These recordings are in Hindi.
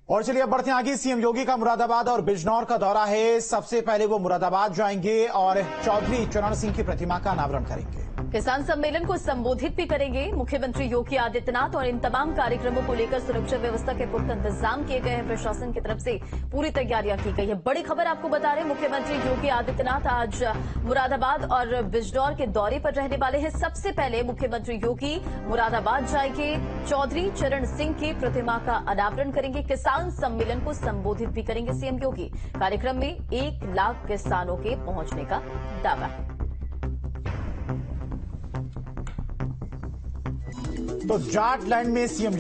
और चलिए अब बढ़ते हैं आगे। सीएम योगी का मुरादाबाद और बिजनौर का दौरा है। सबसे पहले वो मुरादाबाद जाएंगे और चौधरी चरण सिंह की प्रतिमा का अनावरण करेंगे। किसान सम्मेलन को संबोधित भी करेंगे। मुख्यमंत्री योगी आदित्यनाथ और इन तमाम कार्यक्रमों को लेकर सुरक्षा व्यवस्था के पुख्ता इंतजाम किए गए हैं। प्रशासन की तरफ से पूरी तैयारियां की गई है। बड़ी खबर आपको बता रहे हैं, मुख्यमंत्री योगी आदित्यनाथ आज मुरादाबाद और बिजनौर के दौरे पर रहने वाले हैं। सबसे पहले मुख्यमंत्री योगी मुरादाबाद जाएंगे, चौधरी चरण सिंह की प्रतिमा का अनावरण करेंगे। किसान सम्मेलन को संबोधित भी करेंगे सीएम योगी। कार्यक्रम में 1 लाख किसानों के पहुंचने का दावा है। तो जाटलैंड में सीएम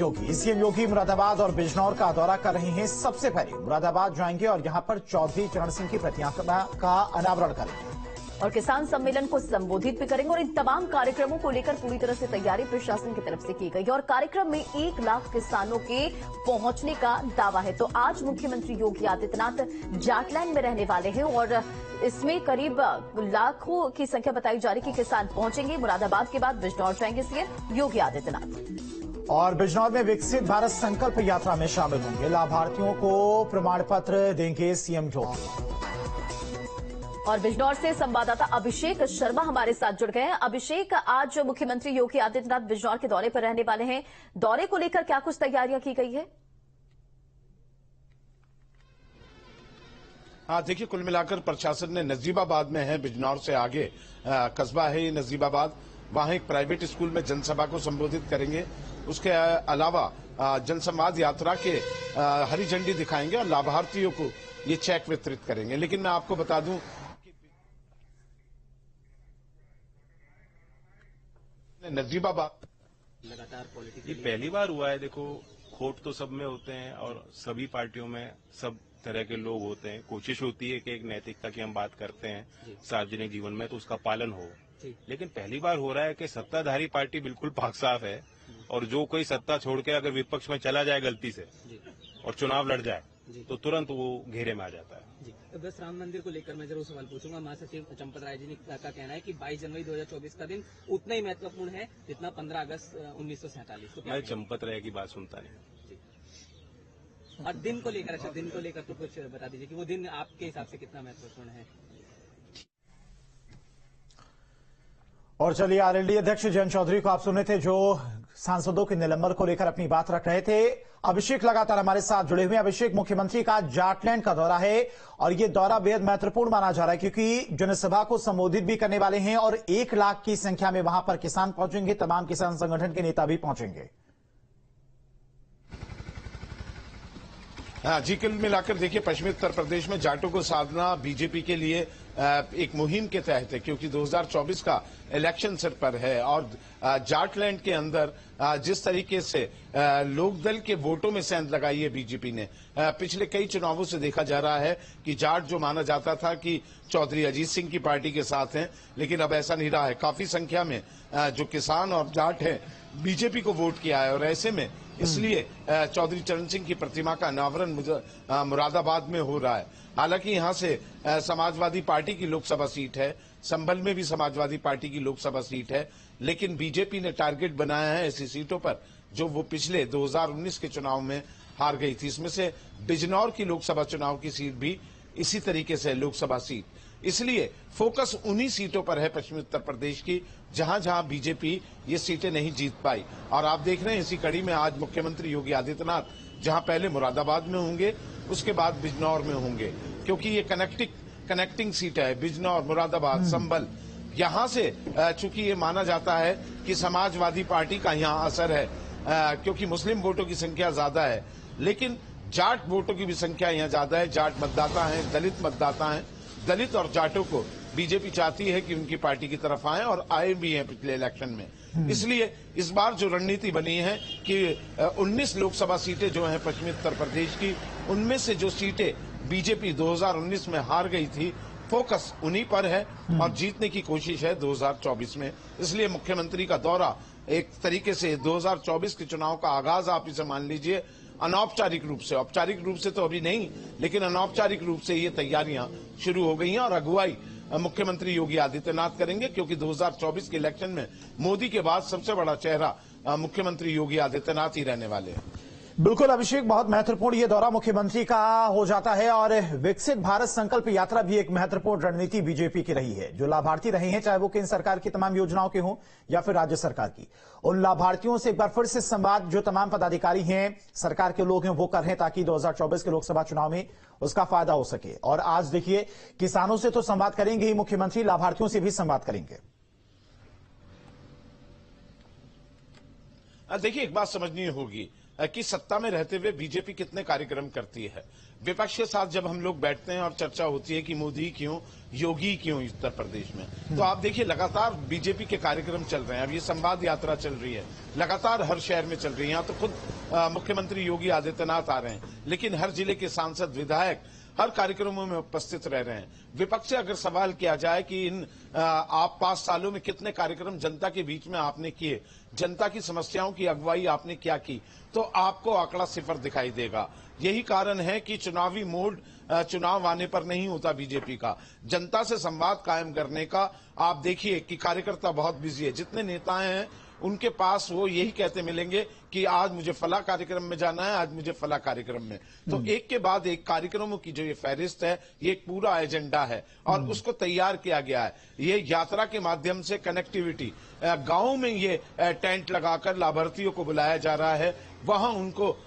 योगी मुरादाबाद और बिजनौर का दौरा कर रहे हैं। सबसे पहले मुरादाबाद जाएंगे और यहां पर चौधरी चरण सिंह की प्रतिमा का अनावरण करेंगे और किसान सम्मेलन को संबोधित भी करेंगे। और इन तमाम कार्यक्रमों को लेकर पूरी तरह से तैयारी प्रशासन की तरफ से की गई है और कार्यक्रम में 1 लाख किसानों के पहुंचने का दावा है। तो आज मुख्यमंत्री योगी आदित्यनाथ जाटलैंड में रहने वाले हैं और इसमें करीब लाखों की संख्या बताई जा रही कि किसान पहुंचेंगे। मुरादाबाद के बाद बिजनौर जाएंगे सीएम योगी आदित्यनाथ और बिजनौर में विकसित भारत संकल्प यात्रा में शामिल होंगे। लाभार्थियों को प्रमाण पत्र देंगे सीएम योगी। और बिजनौर से संवाददाता अभिषेक शर्मा हमारे साथ जुड़ गए हैं। अभिषेक, आज मुख्यमंत्री योगी आदित्यनाथ बिजनौर के दौरे पर रहने वाले हैं। दौरे को लेकर क्या कुछ तैयारियां की गई है? हाँ, देखिए, कुल मिलाकर प्रशासन ने नजीबाबाद में है, बिजनौर से आगे कस्बा है ये नजीबाबाद, वहां एक प्राइवेट स्कूल में जनसभा को संबोधित करेंगे। उसके अलावा जनसंवाद यात्रा के हरी झंडी दिखाएंगे और लाभार्थियों को ये चेक वितरित करेंगे। लेकिन मैं आपको बता दूं, नजीबाबाद लगातार पॉलिटिक्स ये पहली बार हुआ है। देखो, खोट तो सब में होते हैं और सभी पार्टियों में सब तरह के लोग होते हैं। कोशिश होती है कि एक नैतिकता की हम बात करते हैं सार्वजनिक जीवन में तो उसका पालन हो, लेकिन पहली बार हो रहा है कि सत्ताधारी पार्टी बिल्कुल पाक साफ है और जो कोई सत्ता छोड़ के अगर विपक्ष में चला जाए गलती से और चुनाव लड़ जाए तो तुरंत वो घेरे में आ जाता है। तो बस राम मंदिर को लेकर मैं जरूर सवाल पूछूंगा। महासचिव चंपत राय जी का कहना है कि 22 जनवरी 2024 का दिन उतना ही महत्वपूर्ण है जितना 15 अगस्त 1947। मैं चंपत राय की बात सुनता नहीं। और दिन को लेकर, अच्छा दिन को लेकर तो कुछ बता दीजिए कि वो दिन आपके हिसाब से कितना महत्वपूर्ण है। और चलिए, आरएलडी अध्यक्ष जयंत चौधरी को आप सुने थे, जो सांसदों के निलंबन को लेकर अपनी बात रख रहे थे। अभिषेक लगातार हमारे साथ जुड़े हुए हैं। अभिषेक, मुख्यमंत्री का जाटलैंड का दौरा है और ये दौरा बेहद महत्वपूर्ण माना जा रहा है क्योंकि जनसभा को संबोधित भी करने वाले हैं और 1 लाख की संख्या में वहां पर किसान पहुंचेंगे, तमाम किसान संगठन के नेता भी पहुंचेंगे। हाँ जी, कुल मिलाकर देखिए, पश्चिमी उत्तर प्रदेश में जाटों को साधना बीजेपी के लिए एक मुहिम के तहत है क्योंकि 2024 का इलेक्शन सिर पर है और जाटलैंड के अंदर जिस तरीके से लोकदल के वोटों में सेंध लगाई है बीजेपी ने, पिछले कई चुनावों से देखा जा रहा है कि जाट जो माना जाता था कि चौधरी अजीत सिंह की पार्टी के साथ हैं, लेकिन अब ऐसा नहीं रहा है। काफी संख्या में जो किसान और जाट हैं बीजेपी को वोट किया है और ऐसे में इसलिए चौधरी चरण सिंह की प्रतिमा का अनावरण मुरादाबाद में हो रहा है। हालांकि यहां से समाजवादी पार्टी की लोकसभा सीट है, संभल में भी समाजवादी पार्टी की लोकसभा सीट है, लेकिन बीजेपी ने टारगेट बनाया है ऐसी सीटों पर जो वो पिछले 2019 के चुनाव में हार गई थी। इसमें से बिजनौर की लोकसभा चुनाव की सीट भी इसी तरीके से लोकसभा सीट, इसलिए फोकस उन्हीं सीटों पर है पश्चिमी उत्तर प्रदेश की जहां जहां बीजेपी ये सीटें नहीं जीत पाई। और आप देख रहे हैं इसी कड़ी में आज मुख्यमंत्री योगी आदित्यनाथ जहां पहले मुरादाबाद में होंगे उसके बाद बिजनौर में होंगे क्योंकि ये कनेक्टिंग सीट है। बिजनौर, मुरादाबाद, संभल, यहां से चूंकि ये माना जाता है कि समाजवादी पार्टी का यहां असर है क्योंकि मुस्लिम वोटों की संख्या ज्यादा है, लेकिन जाट वोटों की भी संख्या यहां ज्यादा है। जाट मतदाता हैं, दलित मतदाता हैं। दलित और जाटों को बीजेपी चाहती है कि उनकी पार्टी की तरफ आए और आए भी हैं पिछले इलेक्शन में। इसलिए इस बार जो रणनीति बनी है कि 19 लोकसभा सीटें जो हैं पश्चिमी उत्तर प्रदेश की, उनमें से जो सीटें बीजेपी 2019 में हार गई थी, फोकस उन्हीं पर है और जीतने की कोशिश है 2024 में। इसलिए मुख्यमंत्री का दौरा एक तरीके से 2024 के चुनाव का आगाज आप इसे मान लीजिए अनौपचारिक रूप से, औपचारिक रूप से तो अभी नहीं, लेकिन अनौपचारिक रूप से ये तैयारियां शुरू हो गई हैं और अगुवाई मुख्यमंत्री योगी आदित्यनाथ करेंगे क्योंकि 2024 के इलेक्शन में मोदी के बाद सबसे बड़ा चेहरा मुख्यमंत्री योगी आदित्यनाथ ही रहने वाले हैं। बिल्कुल अभिषेक, बहुत महत्वपूर्ण ये दौरा मुख्यमंत्री का हो जाता है और विकसित भारत संकल्प यात्रा भी एक महत्वपूर्ण रणनीति बीजेपी की रही है। जो लाभार्थी रहे हैं, चाहे वो केंद्र सरकार की तमाम योजनाओं के हों या फिर राज्य सरकार की, उन लाभार्थियों से एक बार फिर से संवाद जो तमाम पदाधिकारी हैं, सरकार के लोग हैं, वो कर रहे हैं ताकि 2024 के लोकसभा चुनाव में उसका फायदा हो सके। और आज देखिए, किसानों से तो संवाद करेंगे ही मुख्यमंत्री, लाभार्थियों से भी संवाद करेंगे। देखिए, एक बात समझनी होगी कि सत्ता में रहते हुए बीजेपी कितने कार्यक्रम करती है। विपक्ष के साथ जब हम लोग बैठते हैं और चर्चा होती है कि मोदी क्यों, योगी क्यों उत्तर प्रदेश में, तो आप देखिए लगातार बीजेपी के कार्यक्रम चल रहे हैं। अब ये संवाद यात्रा चल रही है, लगातार हर शहर में चल रही है। यहाँ तो खुद मुख्यमंत्री योगी आदित्यनाथ आ रहे हैं, लेकिन हर जिले के सांसद, विधायक हर कार्यक्रमों में उपस्थित रह रहे हैं। विपक्ष से अगर सवाल किया जाए कि इन आप 5 सालों में कितने कार्यक्रम जनता के बीच में आपने किए, जनता की समस्याओं की अगुवाई आपने क्या की, तो आपको आंकड़ा 0 दिखाई देगा। यही कारण है कि चुनावी मोड चुनाव आने पर नहीं होता बीजेपी का। जनता से संवाद कायम करने का आप देखिए कि कार्यकर्ता बहुत बिजी है। जितने नेता हैं उनके पास वो यही कहते मिलेंगे कि आज मुझे फला कार्यक्रम में जाना है, आज मुझे फला कार्यक्रम में। तो एक के बाद एक कार्यक्रमों की जो ये फहरिस्त है, ये एक पूरा एजेंडा है और उसको तैयार किया गया है। ये यात्रा के माध्यम से कनेक्टिविटी, गांव में ये टेंट लगाकर लाभार्थियों को बुलाया जा रहा है, वहां उनको